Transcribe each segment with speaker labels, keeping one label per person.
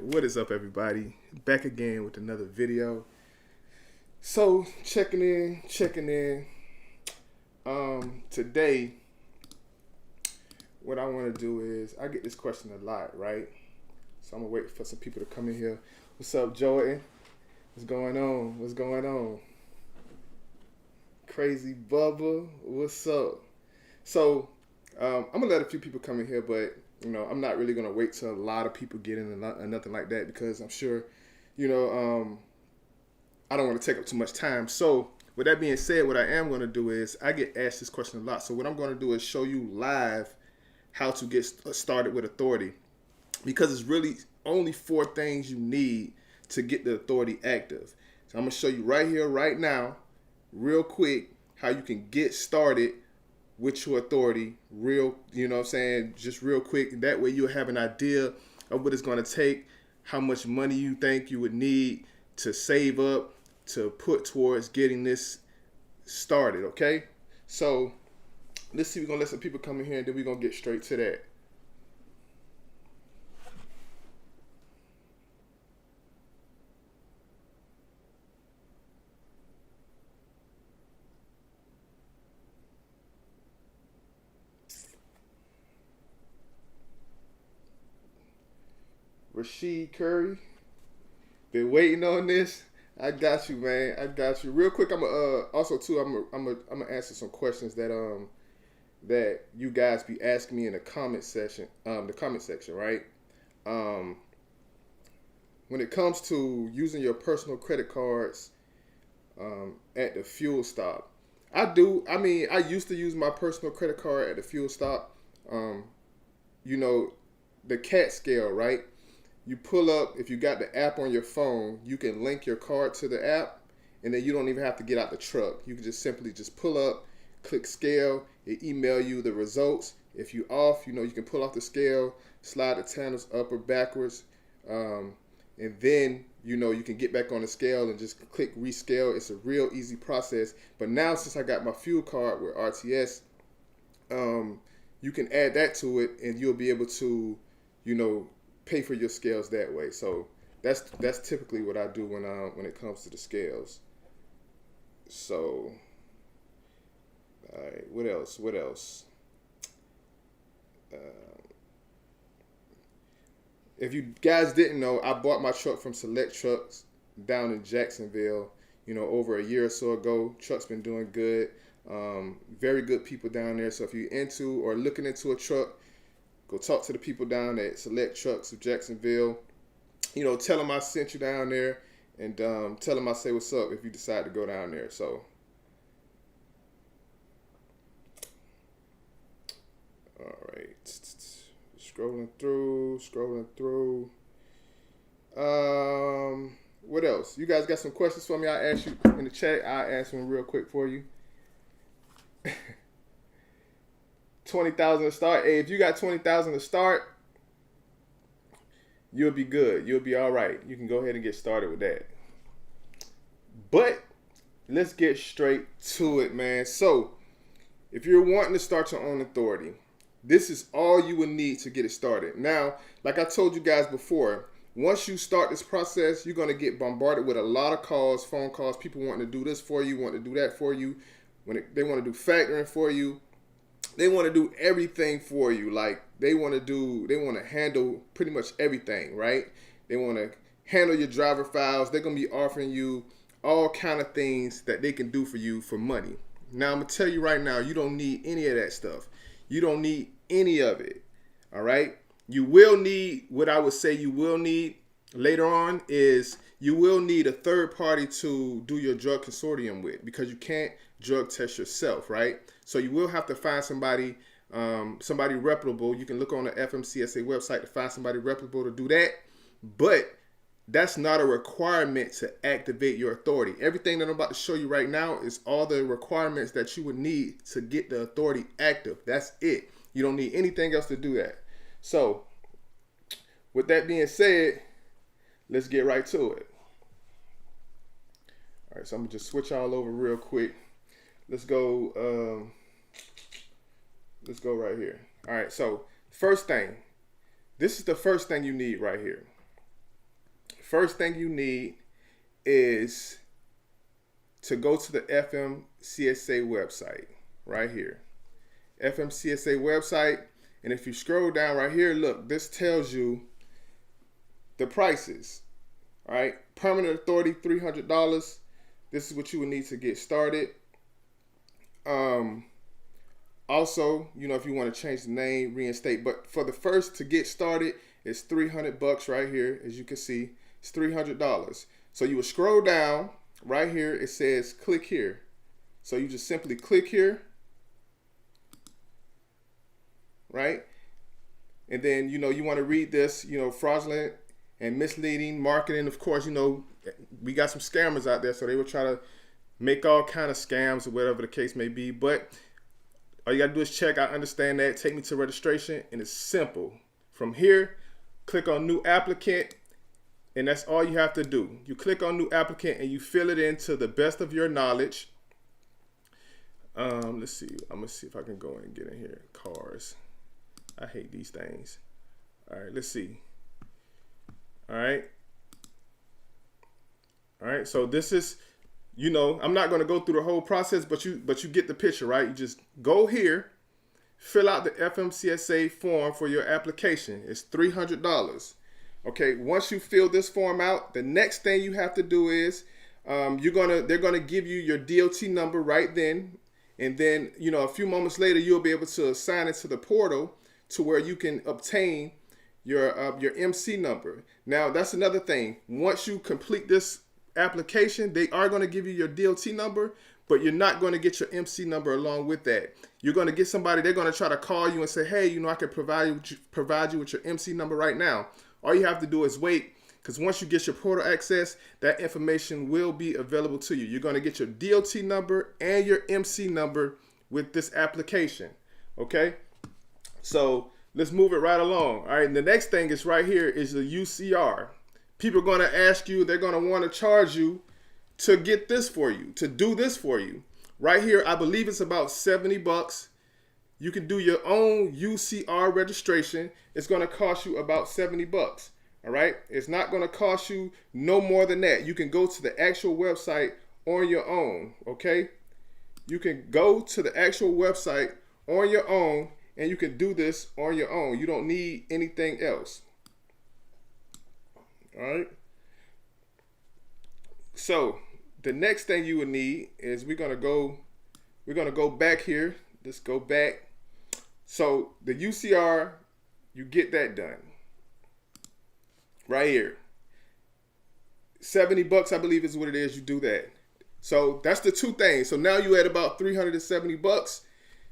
Speaker 1: What is up, everybody? Back again with another video. So, checking in. Today, what I want to do is, I get this question a lot, right? So I'm going to wait for some people to come in here. What's up, Jordan? What's going on? Crazy Bubba, what's up? So, I'm going to let a few people come in here, but I'm not really going to wait till a lot of people get in and nothing like that, because I'm sure, I don't want to take up too much time. So with that being said, what I am going to do is, I get asked this question a lot. So what I'm going to do is show you live how to get started with authority, because it's really only 4 things you need to get the authority active. So I'm going to show you right here, right now, real quick, how you can get started with your authority just real quick. That way you'll have an idea of what it's going to take, how much money you think you would need to save up to put towards getting this started, okay? So let's see, we're going to let some people come in here and then we're going to get straight to that. Rasheed Correy, been waiting on this. I got you, man. I got you. Real quick, I'm gonna answer some questions that that you guys be asking me in the comment section. Right? When it comes to using your personal credit cards at the fuel stop, I used to use my personal credit card at the fuel stop. The CAT scale, right? You pull up, if you got the app on your phone, you can link your card to the app, and then you don't even have to get out the truck. You can just simply pull up, click scale, it email you the results. If you off, you can pull off the scale, slide the tandles up or backwards, and then you can get back on the scale and just click rescale. It's a real easy process. But now, since I got my fuel card with RTS, you can add that to it, and you'll be able to, pay for your scales that way. So that's typically what I do when it comes to the scales. So, all right, what else? If you guys didn't know, I bought my truck from Select Trucks down in Jacksonville, over a year or so ago. Truck's been doing good. Very good people down there. So if you're into or looking into a truck, go talk to the people down at Select Trucks of Jacksonville. Tell them I sent you down there, and tell them I say what's up if you decide to go down there. So, all right, scrolling through. What else? You guys got some questions for me? I asked you in the chat. I'll answer them real quick for you. 20,000 to start. Hey, if you got 20,000 to start, you'll be good. You'll be all right. You can go ahead and get started with that. But let's get straight to it, man. So, if you're wanting to start your own authority, this is all you will need to get it started. Now, like I told you guys before, once you start this process, you're going to get bombarded with a lot of calls, phone calls, people wanting to do this for you, wanting to do that for you. They want to do factoring for you. They want to do everything for you. Like, they want to handle pretty much everything, right? They want to handle your driver files. They're going to be offering you all kind of things that they can do for you for money. Now, I'm going to tell you right now, you don't need any of that stuff. You don't need any of it, all right? You will need, what I would say you will need later on is, you will need a third party to do your drug consortium with, because you can't drug test yourself, right? So you will have to find somebody reputable. You can look on the FMCSA website to find somebody reputable to do that, but that's not a requirement to activate your authority. Everything that I'm about to show you right now is all the requirements that you would need to get the authority active. That's it. You don't need anything else to do that. So, with that being said, let's get right to it. All right, so I'm gonna just switch all over real quick. Let's go right here. All right, so first thing, this is the first thing you need right here. first thing you need is to go to the FMCSA website right here. FMCSA website. And if you scroll down right here, look, this tells you the prices. All right. Permanent authority, $300. This is what you would need to get started. Also, if you want to change the name, reinstate. But for the first to get started, it's $300 right here. As you can see, it's $300. So you will scroll down right here. It says click here. So you just simply click here. Right? And then, you want to read this, fraudulent and misleading marketing. Of course, we got some scammers out there, so they will try to make all kind of scams or whatever the case may be. But all you got to do is check. I understand that. Take me to registration, and it's simple. From here, click on new applicant, and that's all you have to do. You click on new applicant, and you fill it in to the best of your knowledge. Let's see. I'm going to see if I can go in and get in here. Cars. I hate these things. All right, let's see. All right. So this is, I'm not going to go through the whole process, but you get the picture, right? You just go here, fill out the FMCSA form for your application. It's $300. Okay. Once you fill this form out, the next thing you have to do is they're gonna give you your DOT number right then, and then a few moments later you'll be able to assign it to the portal to where you can obtain your MC number. Now, that's another thing. Once you complete this application, they are going to give you your DOT number, but you're not going to get your MC number along with that. You're going to get somebody, they're going to try to call you and say, hey, I can provide you with your MC number right now. All you have to do is wait, because once you get your portal access, that information will be available to you. You're going to get your DOT number and your MC number with this application. Okay? So let's move it right along. All right. And the next thing is right here is the UCR. People are going to ask you, they're going to want to charge you to get this for you, to do this for you. Right here, I believe it's about $70. You can do your own UCR registration. It's going to cost you about $70. All right. It's not going to cost you no more than that. You can go to the actual website on your own. Okay. You can go to the actual website on your own, and you can do this on your own. You don't need anything else. All right. So the next thing you would need is we're gonna go back here. Let's go back. So the UCR, you get that done. Right here. $70, I believe is what it is. You do that. So that's the two things. So now you're at about $370.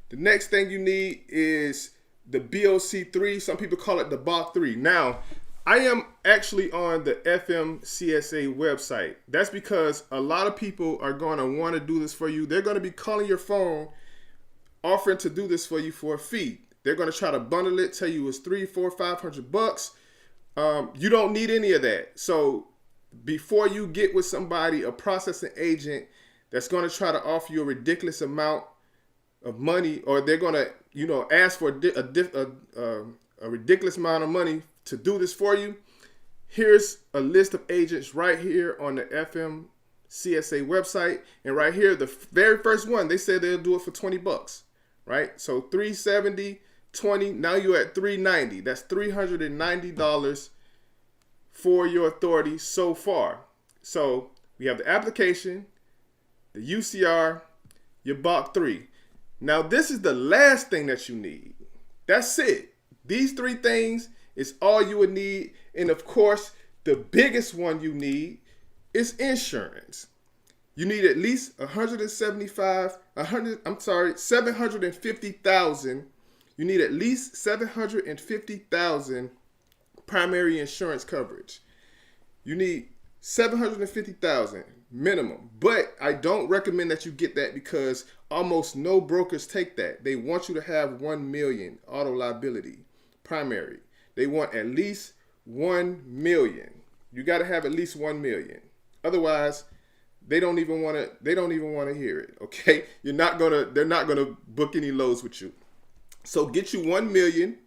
Speaker 1: The next thing you need is the BOC3. Some people call it the BOC3. Now, I am actually on the FMCSA website. That's because a lot of people are going to want to do this for you. They're going to be calling your phone, offering to do this for you for a fee. They're going to try to bundle it, tell you it's $300, $400, $500. You don't need any of that. So before you get with somebody, a processing agent that's going to try to offer you a ridiculous amount of money, or they're going to, ask for a ridiculous amount of money to do this for you, here's a list of agents right here on the FMCSA website. And right here, the very first one, they said they'll do it for $20, right? So $370, $20, now you're at $390. That's $390 for your authority so far. So we have the application, the UCR, your BOC3. Now, this is the last thing that you need. That's it. These three things is all you would need. And of course, the biggest one you need is insurance. You need at least $750,000. You need at least $750,000 primary insurance coverage. You need $750,000 minimum. But I don't recommend that you get that because almost no brokers take that. They want you to have $1 million auto liability primary. They want at least $1 million. You got to have at least $1 million. Otherwise, they don't even want to hear it. Okay? They're not going to book any loads with you. So get you $1 million,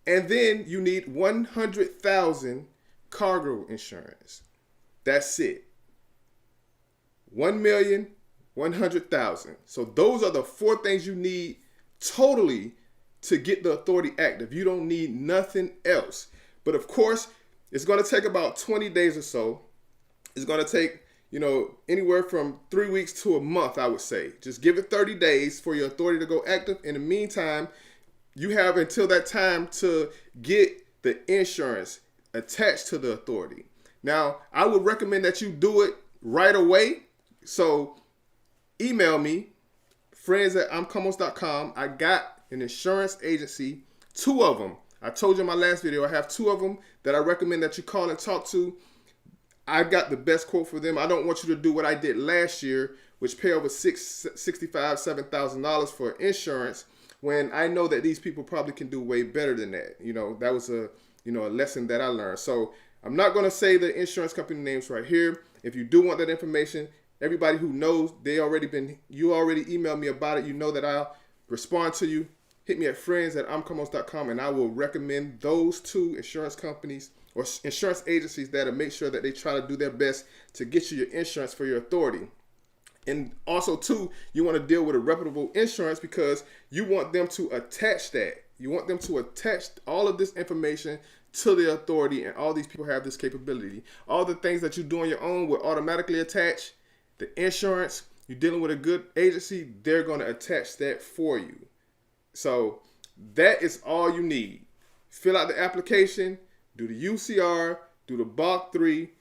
Speaker 1: and then you need $100,000 cargo insurance. That's it. 1,100,000. So those are the 4 things you need totally to get the authority active. You don't need nothing else. But of course, it's going to take about 20 days or so. It's going to take, anywhere from 3 weeks to a month, I would say. Just give it 30 days for your authority to go active. In the meantime, you have until that time to get the insurance attached to the authority. Now, I would recommend that you do it right away. So email me, friends@imcomos.com. I got an insurance agency, 2 of them. I told you in my last video, I have 2 of them that I recommend that you call and talk to. I got the best quote for them. I don't want you to do what I did last year, which pay over $7,000 for insurance, when I know that these people probably can do way better than that. That was a lesson that I learned. So I'm not going to say the insurance company names right here. If you do want that information, everybody who knows, you already emailed me about it. You know that I'll respond to you. Hit me at friends@imcomos.com, and I will recommend those 2 insurance companies or insurance agencies that'll make sure that they try to do their best to get you your insurance for your authority. And also, too, you want to deal with a reputable insurance because you want them to attach that. You want them to attach all of this information to the authority, and all these people have this capability. All the things that you do on your own will automatically attach. The insurance, you're dealing with a good agency, they're going to attach that for you. So that is all you need. Fill out the application, do the UCR, do the BOC 3,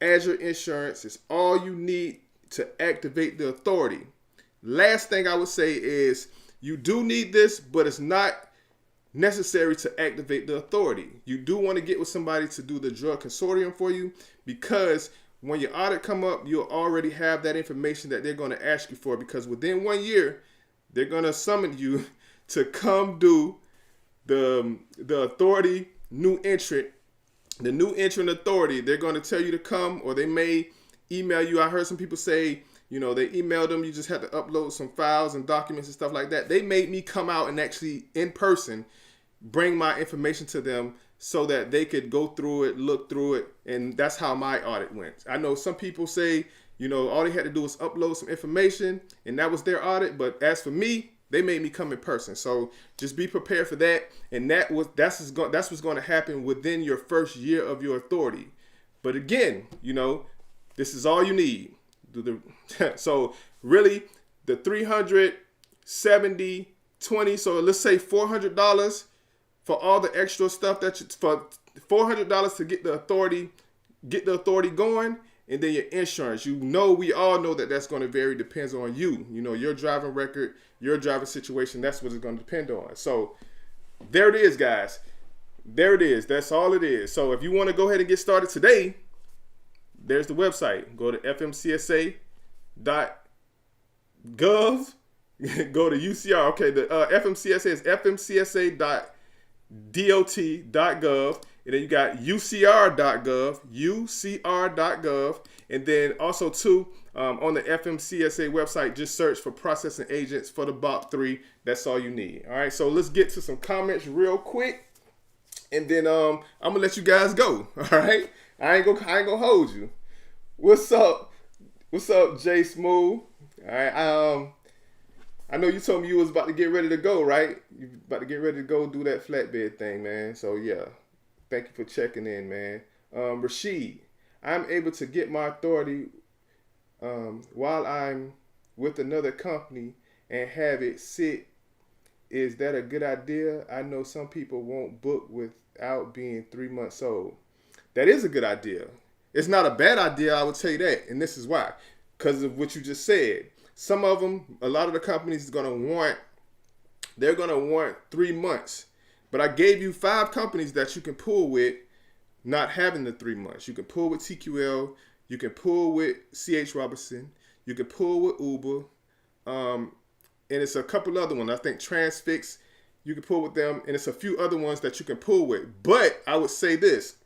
Speaker 1: add your insurance. It's all you need to activate the authority. Last thing I would say is you do need this, but it's not necessary to activate the authority. You do want to get with somebody to do the drug consortium for you, because when your audit come up, you'll already have that information that they're going to ask you for, because within 1 year, they're going to summon you to come do the authority new entrant, the new entrant authority. They're going to tell you to come, or they may email you. I heard some people say, they emailed them, you just had to upload some files and documents and stuff like that. They made me come out and actually in person bring my information to them so that they could go through it, look through it, and that's how my audit went. I know some people say, all they had to do was upload some information and that was their audit, but as for me, they made me come in person. So just be prepared for that, and that's what's going to happen within your first year of your authority. But again, this is all you need. So really, the $370.20. So let's say $400 for all the extra stuff for $400 to get the authority going, and then your insurance. We all know that that's going to vary. Depends on you. Your driving record, your driving situation. That's what it's going to depend on. So there it is, guys. There it is. That's all it is. So if you want to go ahead and get started today, there's the website. Go to fmcsa.gov. Go to UCR. Okay, the FMCSA is fmcsa.dot.gov. And then you got ucr.gov, and then also too, on the FMCSA website, just search for processing agents for the BOC 3. That's all you need. All right, so let's get to some comments real quick, and then I'm gonna let you guys go. All right, I ain't gonna hold you. What's up, Jay Smooth? All right, I know you told me you was about to get ready to go, right? You about to get ready to go do that flatbed thing, man. So yeah. Thank you for checking in, man. Rashid, I'm able to get my authority while I'm with another company and have it sit. Is that a good idea? I know some people won't book without being 3 months old. That is a good idea. It's not a bad idea, I would tell you that. And this is why. Because of what you just said. Some of them, a lot of the companies they're going to want 3 months. But I gave you 5 companies that you can pull with not having the 3 months. You can pull with TQL. You can pull with CH Robinson. You can pull with Uber. And it's a couple other ones. I think Transfix, you can pull with them. And it's a few other ones that you can pull with. But I would say this.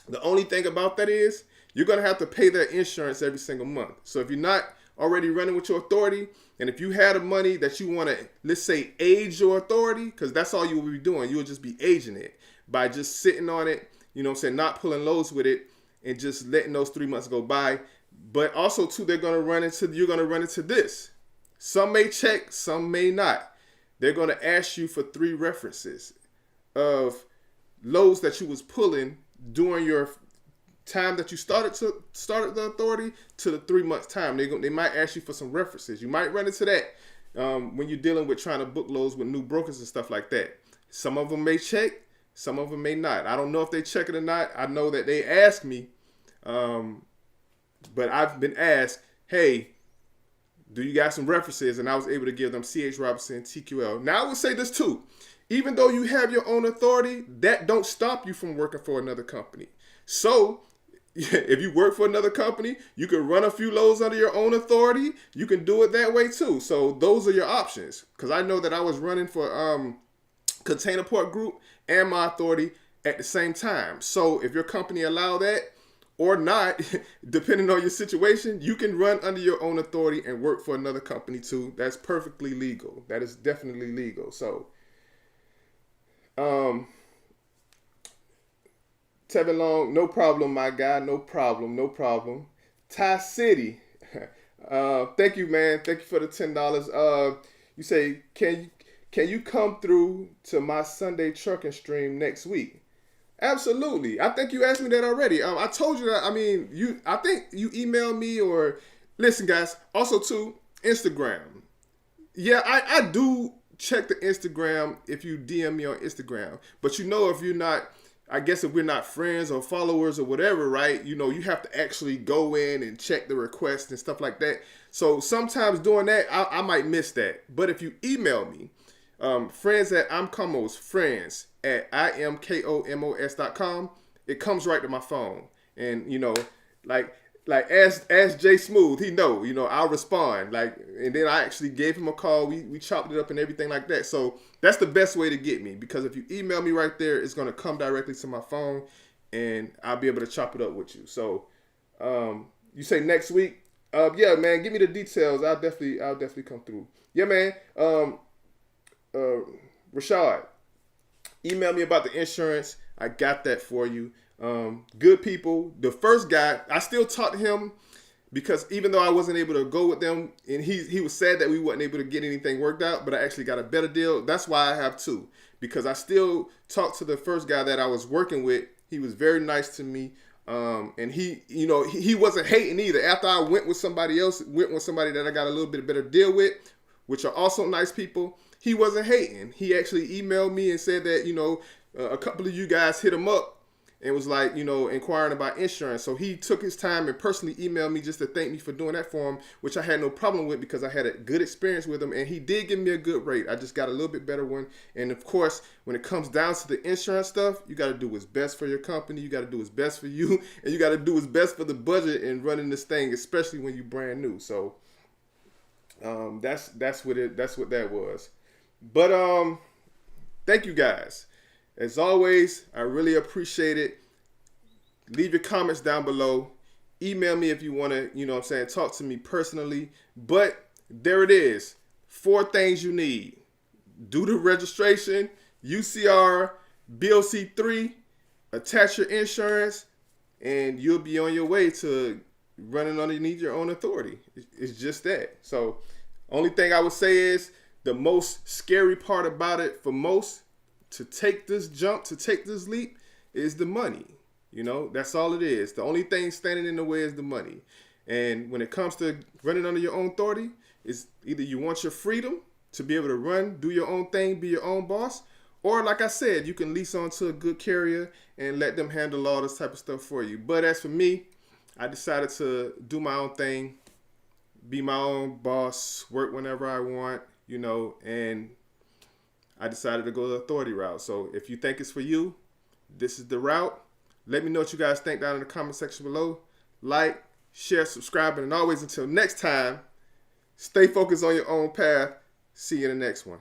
Speaker 1: The only thing about that is you're going to have to pay their insurance every single month. So if you're not already running with your authority, and if you had the money that you want to, let's say, age your authority, because that's all you will be doing. You will just be aging it by just sitting on it, you know what I'm saying, not pulling loads with it and just letting those 3 months go by. But also too, you're going to run into this. Some may check, some may not. They're going to ask you for 3 references of loads that you was pulling during your time that you started the authority to the 3 months time. They might ask you for some references. You might run into that when you're dealing with trying to book loads with new brokers and stuff like that. Some of them may check, some of them may not. I don't know if they check it or not. I know that they asked me, but I've been asked, hey, do you got some references? And I was able to give them C.H. Robinson, TQL. Now I would say this too. Even though you have your own authority, that don't stop you from working for another company. So if you work for another company, you can run a few loads under your own authority. You can do it that way too. So those are your options. Because I know that I was running for Container Port Group and my authority at the same time. So if your company allow that or not, depending on your situation, you can run under your own authority and work for another company too. That's perfectly legal. That is definitely legal. So Tevin Long, no problem, my guy. No problem. Ty City, thank you, man. Thank you for the $10. You say, can you come through to my Sunday trucking stream next week? Absolutely. I think you asked me that already. I told you that. I mean, I think you emailed me or listen, guys. Also, too, Instagram. Yeah, I do check the Instagram if you DM me on Instagram. But if you're not, I guess if we're not friends or followers or whatever, right? You have to actually go in and check the request and stuff like that. So sometimes doing that, I might miss that. But if you email me, friends at imkomos, friends at imkomos.com, it comes right to my phone. And, like as Jay Smooth, he I'll respond. And then I actually gave him a call. We chopped it up and everything like that. So that's the best way to get me, because if you email me right there, it's going to come directly to my phone and I'll be able to chop it up with you. So you say next week? Yeah, man, give me the details. I'll definitely come through. Yeah, man. Rashad, email me about the insurance. I got that for you. Good people. The first guy, I still talk to him because even though I wasn't able to go with them, and he was sad that we wasn't able to get anything worked out, but I actually got a better deal. That's why I have 2, because I still talked to the first guy that I was working with. He was very nice to me. And he wasn't hating either. After I went with somebody that I got a little bit better deal with, which are also nice people, he wasn't hating. He actually emailed me and said that, a couple of you guys hit him up and was like, inquiring about insurance. So he took his time and personally emailed me just to thank me for doing that for him, which I had no problem with because I had a good experience with him. And he did give me a good rate. I just got a little bit better one. And of course, when it comes down to the insurance stuff, you got to do what's best for your company. You got to do what's best for you. And you got to do what's best for the budget in running this thing, especially when you're brand new. So that's what that was. But thank you guys. As always, I really appreciate it. Leave your comments down below. Email me if you want to, talk to me personally. But there it is. 4 things you need. Do the registration, UCR, BOC3, attach your insurance, and you'll be on your way to running underneath your own authority. It's just that. So only thing I would say is the most scary part about it for most to take this jump, to take this leap, is the money. That's all it is. The only thing standing in the way is the money. And when it comes to running under your own authority, it's either you want your freedom to be able to run, do your own thing, be your own boss, or like I said, you can lease onto a good carrier and let them handle all this type of stuff for you. But as for me, I decided to do my own thing, be my own boss, work whenever I want, and I decided to go the authority route. So if you think it's for you, this is the route. Let me know what you guys think down in the comment section below. Like, share, subscribe, and always until next time, stay focused on your own path. See you in the next one.